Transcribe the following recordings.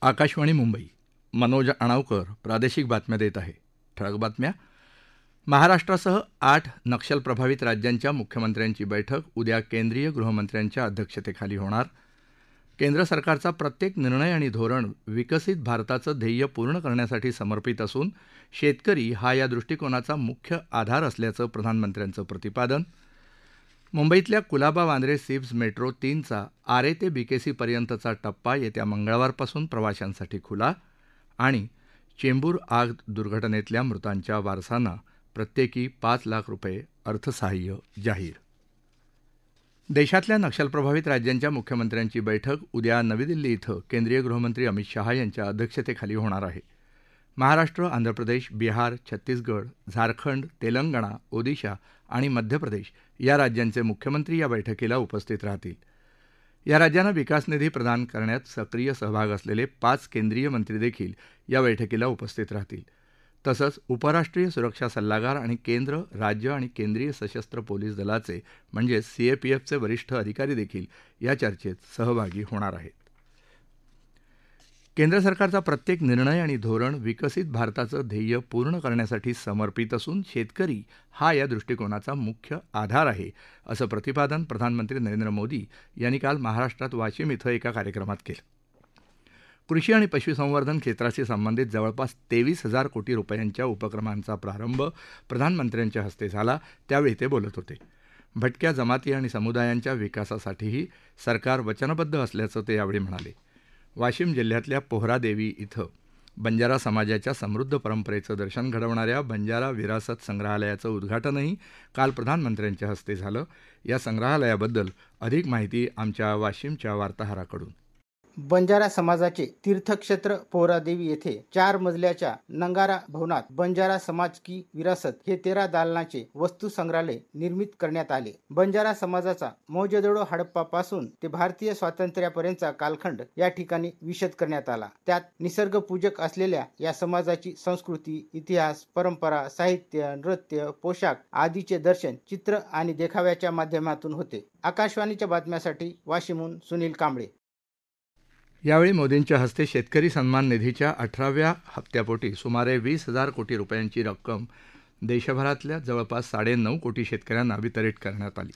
आकाशवाणी मुंबई. मनोज अणावकर प्रादेशिक बातम्या देत आहे. ठळक बातम्या. महाराष्ट्रासह 8 नक्षलप्रभावित राज्यांच्या मुख्यमंत्र्यांची बैठक उद्या केंद्रीय गृहमंत्र्यांच्या अध्यक्षतेखाली होणार. केंद्र सरकारचा प्रत्येक निर्णय आणि धोरण विकसित भारताचं ध्येय पूर्ण करण्यासाठी समर्पित असून शेतकरी हा या दृष्टिकोनाचा मुख्य आधार असल्याचं प्रधानमंत्र्यांचं प्रतिपादन. मुंबईतल्या कुलाबा वांद्रे सिप्झ मेट्रो 3चा आरे ते बीकेसी पर्यंतचा टप्पा येत्या मंगळवारपासून प्रवाशांसाठी खुला. आणि चेंबूर आग दुर्घटनेतल्या मृतांच्या वारसांना प्रत्येकी 5 लाख रुपये अर्थसहाय्य जाहीर. देशातल्या नक्षलप्रभावित राज्यांच्या मुख्यमंत्र्यांची बैठक उद्या नवी दिल्ली इथं केंद्रीय गृहमंत्री अमित शहा यांच्या अध्यक्षतेखाली होणार आहे. महाराष्ट्र, आंध्र प्रदेश, बिहार, छत्तीसगड, झारखंड, तेलंगणा, ओदिशा आणि मध्य प्रदेश या राज्यांचे मुख्यमंत्री या बैठकीला उपस्थित राहतील. या राज्यांना विकास निधी प्रदान करण्यात सक्रिय सहभाग असलेले 5 केंद्रीय मंत्री देखील या बैठकीला उपस्थित राहतील. तसंच उपराष्ट्रीय सुरक्षा सल्लागार आणि केंद्र, राज्य आणि केंद्रीय सशस्त्र पोलीस दलाचे म्हणजे सीएपीएफचे वरिष्ठ अधिकारी देखील या चर्चेत सहभागी होणार आहेत. केंद्र सरकारचा प्रत्येक निर्णय आणि धोरण विकसित भारताचं ध्येय पूर्ण करण्यासाठी समर्पित असून शेतकरी हा या दृष्टिकोनाचा मुख्य आधार आहे, असं प्रतिपादन प्रधानमंत्री नरेंद्र मोदी यांनी काल महाराष्ट्रात वाशिम इथं एका कार्यक्रमात केलं. कृषी आणि पशुसंवर्धन क्षेत्राशी संबंधित जवळपास 23,000 कोटी रुपयांच्या उपक्रमांचा प्रारंभ प्रधानमंत्र्यांच्या हस्ते झाला. त्यावेळी ते बोलत होते. भटक्या जमाती आणि समुदायांच्या विकासासाठीही सरकार वचनबद्ध असल्याचं ते यावेळी म्हणाले. वाशिम जिल्ह्यातल्या पोहरादेवी इथं बंजारा समाजाच्या समृद्ध परंपरेचं दर्शन घडवणाऱ्या बंजारा विरासत संग्रहालयाचं उद्घाटनही काल प्रधानमंत्र्यांच्या हस्ते झालं. या संग्रहालयाबद्दल अधिक माहिती आमच्या वाशिमच्या वार्ताहराकडून. बंजारा समाजाचे तीर्थक्षेत्र पोहरादेवी येथे 4 मजल्याच्या नंगारा भवनात बंजारा समाज की विरासत हे 13 दालनाचे वस्तू संग्रहालय निर्मित करण्यात आले. बंजारा समाजाचा मोहजोदडो हडप्पापासून ते भारतीय स्वातंत्र्यापर्यंतचा कालखंड या ठिकाणी विशद करण्यात आला. त्यात निसर्गपूजक असलेल्या या समाजाची संस्कृती, इतिहास, परंपरा, साहित्य, नृत्य, पोशाख आदीचे दर्शन चित्र आणि देखाव्याच्या माध्यमातून होते. आकाशवाणीच्या बातम्यासाठी वाशिमहून सुनील कांबळे. यावेळी मोदींच्या हस्ते शेतकरी सन्मान निधीच्या 18व्या हप्त्यापोटी सुमारे 20,000 कोटी रुपयांची रक्कम देशभरातल्या जवळपास 9.5 कोटी शेतकऱ्यांना वितरित करण्यात आली.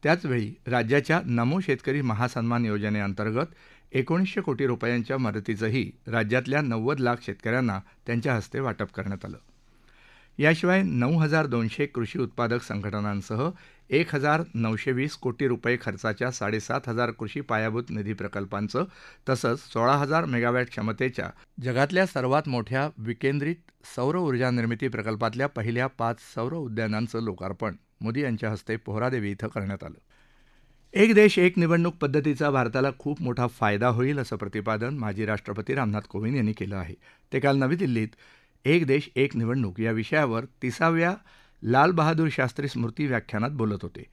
त्याचवेळी राज्याच्या नमो शेतकरी महासन्मान योजनेअंतर्गत 1900 कोटी रुपयांच्या मदतीचंही राज्यातल्या 90 लाख शेतकऱ्यांना त्यांच्या हस्ते वाटप करण्यात आलं. याशिवाय 9,200 कृषी उत्पादक संघटनांसह 1,920 कोटी रुपये खर्चाच्या 7,500 कृषी पायाभूत निधी प्रकल्पांचं तसंच 16,000 मेगावॅट क्षमतेच्या जगातल्या सर्वात मोठ्या विकेंद्रित सौर ऊर्जा निर्मिती प्रकल्पातल्या पहिल्या 5 सौर उद्यानांचं लोकार्पण मोदी यांच्या हस्ते पोहरादेवी इथं करण्यात आलं. एक देश एक निवडणूक पद्धतीचा भारताला खूप मोठा फायदा होईल असं प्रतिपादन माजी राष्ट्रपती रामनाथ कोविंद यांनी केलं आहे. ते काल नवी दिल्लीत एक देश एक निवडणूक या विषयावर 30व्या लाल बहादूर शास्त्री स्मृती व्याख्यानात बोलत होते.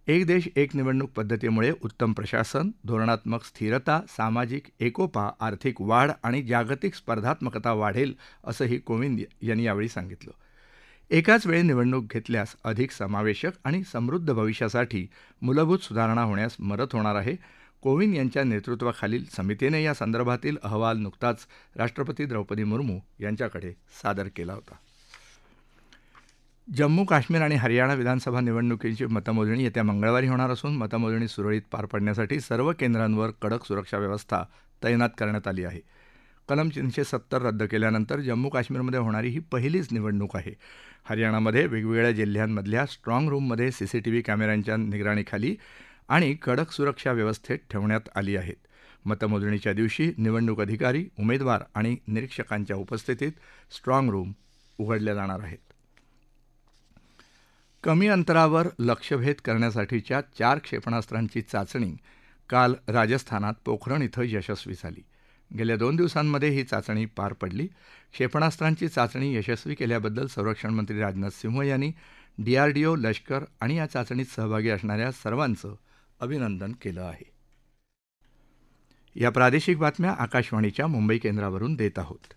एक देश एक निवडणूक पद्धतीमुळे उत्तम प्रशासन, धोरणात्मक स्थिरता, सामाजिक एकोपा, आर्थिक वाढ आणि जागतिक स्पर्धात्मकता वाढेल असंही कोविंद यांनी यावेळी सांगितलं. एकाच वेळी निवडणूक घेतल्यास अधिक समावेशक आणि समृद्ध भविष्यासाठी मूलभूत सुधारणा होण्यास मदत होणार आहे. कोविंद यांच्या नेतृत्वाखालील समितीने या संदर्भातील अहवाल नुकताच राष्ट्रपती द्रौपदी मुर्मू यांच्याकडे सादर केला होता. जम्मू काश्मीर आणि हरियाणा विधानसभा निवडणुकींची मतमोजणी येत्या मंगळवारी होणार असून मतमोजणी सुरळीत पार पडण्यासाठी सर्व केंद्रांवर कडक सुरक्षा व्यवस्था तैनात करण्यात आली आहे. कलम 370 रद्द केल्यानंतर जम्मू काश्मीरमध्ये होणारी ही पहिलीच निवडणूक आहे. हरियाणामध्ये वेगवेगळ्या जिल्ह्यांमधल्या स्ट्रॉंग रूममध्ये सीसीटीव्ही कॅमेऱ्यांच्या निगराणीखाली आणि कडक सुरक्षा व्यवस्थेत ठेवण्यात आली आहेत. मतमोजणीच्या दिवशी निवडणूक अधिकारी, उमेदवार आणि निरीक्षकांच्या उपस्थितीत स्ट्रॉंग रूम उघडल्या जाणार आहेत. कमी अंतरावर लक्ष्यभेद करण्यासाठीच्या 4 क्षेपणास्त्रांची चाचणी काल राजस्थानात पोखरण इथं यशस्वी झाली. गेल्या 2 दिवसांमध्ये ही चाचणी पार पडली. क्षेपणास्त्रांची चाचणी यशस्वी केल्याबद्दल संरक्षण मंत्री राजनाथ सिंह यांनी DRDO, लष्कर आणि या चाचणीत सहभागी असणाऱ्या सर्वांचं अभिनंदन केलं आहे. या प्रादेशिक बातम्या आकाशवाणीच्या मुंबई केंद्रावरून देत आहोत.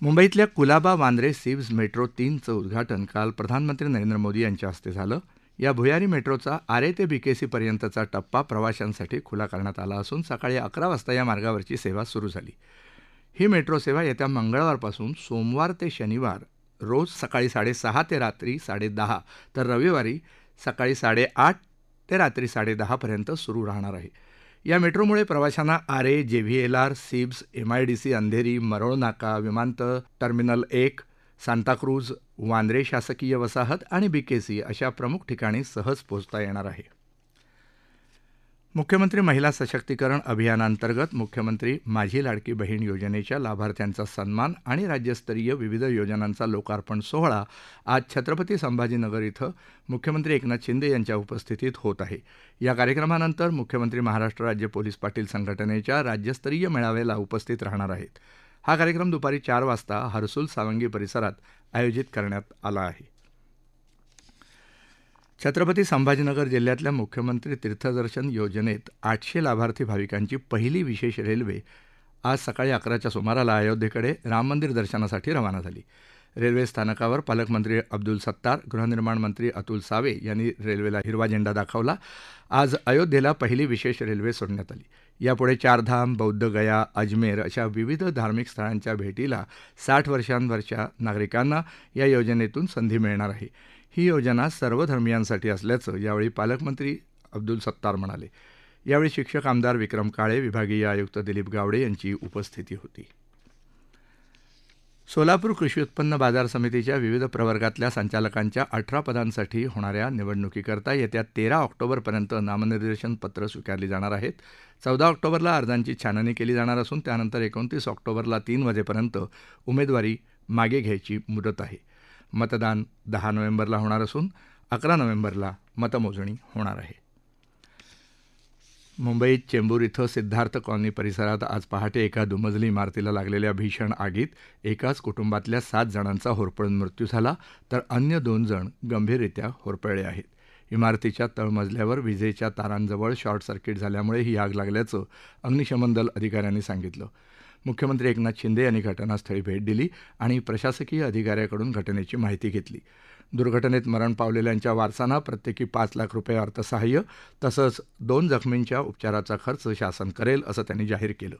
मुंबईतल्या कुलाबा वांद्रे सिप्झ मेट्रो 3चं उद्घाटन काल प्रधानमंत्री नरेंद्र मोदी यांच्या हस्ते झालं. या भुयारी मेट्रोचा आरे ते BKC पर्यंतचा टप्पा प्रवाशांसाठी खुला करण्यात आला असून सकाळी 11 वाजता या मार्गावरची सेवा सुरू झाली. ही मेट्रो सेवा येत्या मंगळवारपासून सोमवार ते शनिवार रोज सकाळी 6:30 ते रात्री 10:30 तर रविवारी सकाळी 8:30 ते रात्री 10:30 पर्यंत सुरू राहणार आहे. या मेट्रोमुळे प्रवाशांना आरे, JVLR, SEEPZ, MIDC Andheri, Marol नाका, विमानतळ टर्मिनल 1, सांताक्रूझ, वांद्रे शासकीय वसाहत आणि BKC अशा प्रमुख ठिकाणी सहज पोहोचता येणार आहे. मुख्यमंत्री महिला सशक्तीकरण अभियानांतर्गत मुख्यमंत्री माझी लाडकी बहीण योजनेच्या लाभार्थ्यांचा सन्मान आणि राज्यस्तरीय विविध योजनांचा लोकार्पण सोहळा आज छत्रपती संभाजीनगर इथं मुख्यमंत्री एकनाथ शिंदे यांच्या उपस्थितीत होत आहे. या कार्यक्रमानंतर मुख्यमंत्री महाराष्ट्र राज्य पोलीस पाटील संघटनेच्या राज्यस्तरीय मेळाव्याला उपस्थित राहणार आहेत. हा कार्यक्रम दुपारी 4 वाजता हर्सुल सावंगी परिसरात आयोजित करण्यात आला आहे. छत्रपती संभाजीनगर जिल्ह्यातल्या मुख्यमंत्री तीर्थदर्शन योजनेत 800 लाभार्थी भाविकांची पहिली विशेष रेल्वे आज सकाळी 11च्या सुमाराला अयोध्येकडे राम मंदिर दर्शनासाठी रवाना झाली. रेल्वे स्थानकावर पालकमंत्री अब्दुल सत्तार, गृहनिर्माण मंत्री अतुल सावे यांनी रेल्वेला हिरवा झेंडा दाखवला. आज अयोध्येला पहिली विशेष रेल्वे सोडण्यात आली. यापुढे चारधाम, बौद्धगया, अजमेर अशा विविध धार्मिक स्थळांच्या भेटीला 60 वर्षांवरच्या नागरिकांना या योजनेतून संधी मिळणार आहे. ही योजना सर्व धर्मियांसाठी असल्याचं यावेळी पालकमंत्री अब्दुल सत्तार म्हणाले. यावेळी शिक्षक आमदार विक्रम काळे, विभागीय आयुक्त दिलीप गावडे यांची उपस्थिती होती. सोलापूर कृषी उत्पन्न बाजार समितीच्या विविध प्रवर्गातल्या संचालकांच्या 18 पदांसाठी होणाऱ्या निवडणुकीकरता येत्या 13 ऑक्टोबरपर्यंत नामनिर्देशन पत्र स्वीकारली जाणार आहेत. 14 ऑक्टोबरला अर्जांची छाननी केली जाणार असून त्यानंतर 29 ऑक्टोबरला 3 वाजेपर्यंत उमेदवारी मागे घ्यायची मुदत आहे. मतदान 10 नोव्हेंबरला होणार असून 11 नोव्हेंबरला मतमोजणी होणार आहे. मुंबईत चेंबूर इथं सिद्धार्थ कॉलनी परिसरात आज पहाटे एका दुमजली इमारतीला लागलेल्या भीषण आगीत एकाच कुटुंबातल्या 7 जणांचा होरपळून मृत्यू झाला तर अन्य 2 जण गंभीररित्या होरपळले आहेत. इमारतीच्या तळमजल्यावर विजेच्या तारांजवळ शॉर्ट सर्किट झाल्यामुळे ही आग लागल्याचं अग्निशमन दल अधिकाऱ्यांनी सांगितलं. मुख्यमंत्री एकनाथ शिंदे यांनी घटनास्थळी भेट दिली आणि प्रशासकीय अधिकाऱ्याकडून घटनेची माहिती घेतली. दुर्घटनेत मरण पावलेल्यांच्या वारसांना प्रत्येकी 5 लाख रुपये अर्थसहाय्य तसंच 2 जखमींच्या उपचाराचा खर्च शासन करेल असं त्यांनी जाहीर केलं.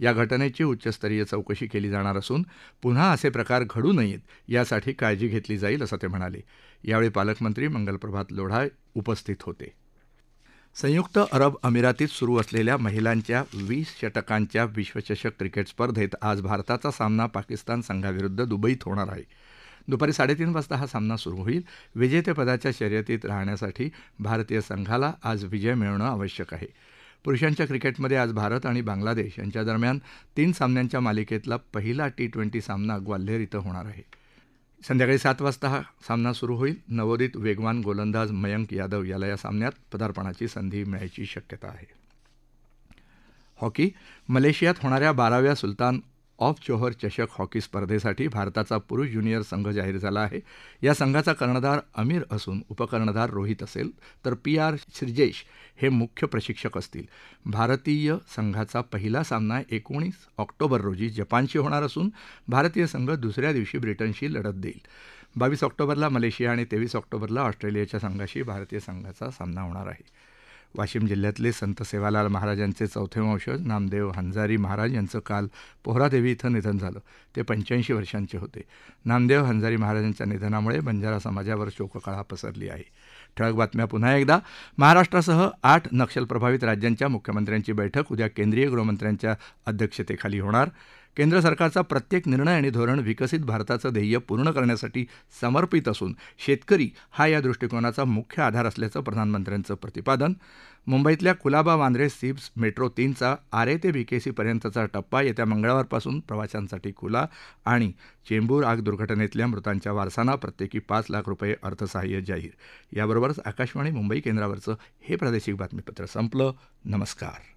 या घटनेची उच्चस्तरीय चौकशी केली जाणार असून पुन्हा असे प्रकार घडू नयेत यासाठी काळजी घेतली जाईल असं ते म्हणाले. यावेळी पालकमंत्री मंगलप्रभात लोढा उपस्थित होते. संयुक्त अरब अमिरातीत सुरू असलेल्या महिलांच्या 20 षटकांच्या विश्वचषक क्रिकेट स्पर्धेत आज भारताचा सामना पाकिस्तान संघाविरुद्ध दुबईत होणार आहे. दुपारी 3:30 वाजता हा सामना सुरू होईल. विजेतेपदाच्या शर्यतीत राहण्यासाठी भारतीय संघाला आज विजय मिळवणं आवश्यक आहे. पुरुषांच्या क्रिकेटमध्ये आज भारत आणि बांगलादेश यांच्या दरम्यान 3 सामन्यांच्या मालिकेतला पहिला T20 सामना ग्वाल्हेर इथं होणार आहे. संध्याकाळी 7 वाजता हा सामना सुरू होईल. नवोदित वेगवान गोलंदाज मयंक यादव याला या सामन्यात पदार्पणाची संधी मिळायची शक्यता आहे. हॉकी मलेशियात होणाऱ्या 12व्या सुलतान ऑफ जोहर चषक हॉकी स्पर्धेसाठी भारताचा पुरुष ज्युनियर संघ जाहीर झाला आहे. या संघाचा कर्णधार अमीर असून उपकर्णधार रोहित असेल तर PR श्रीजेश हे मुख्य प्रशिक्षक असतील. भारतीय संघाचा पहिला सामना 19 ऑक्टोबर रोजी जपानशी होणार असून भारतीय संघ दुसऱ्या दिवशी ब्रिटनशी लढत देईल. 22 ऑक्टोबरला मलेशिया आणि 23 ऑक्टोबरला ऑस्ट्रेलियाच्या संघाशी भारतीय संघाचा सामना होणार आहे. वाशिम जिल्ह्यातले संत सेवालाल महाराजांचे 4थे वंशज नामदेव हंजारी महाराज यांचं काल पोहरादेवी इथं निधन झालं. ते 85 वर्षांचे होते. नामदेव हंजारी महाराजांच्या निधनामुळे बंजारा समाजावर शोककळा पसरली आहे. ठळक बातम्या पुन्हा एकदा. महाराष्ट्रासह 8 नक्षलप्रभावित राज्यांच्या मुख्यमंत्र्यांची बैठक उद्या केंद्रीय गृहमंत्र्यांच्या अध्यक्षतेखाली होणार. केंद्र सरकारचा प्रत्येक निर्णय आणि धोरण विकसित भारताचं ध्येय पूर्ण करण्यासाठी समर्पित असून शेतकरी हा या दृष्टिकोनाचा मुख्य आधार असल्याचं प्रधानमंत्र्यांचं प्रतिपादन. मुंबईतल्या कुलाबा वांद्रे सिब्स मेट्रो 3चा आरे ते BKC पर्यंतचा टप्पा येत्या मंगळवारपासून प्रवाशांसाठी खुला आणि चेंबूर आग दुर्घटनेतल्या मृतांच्या वारसांना प्रत्येकी 5 लाख रुपये अर्थसहाय्य जाहीर. याबरोबरच आकाशवाणी मुंबई केंद्रावरचं हे प्रादेशिक बातमीपत्र संपलं. नमस्कार.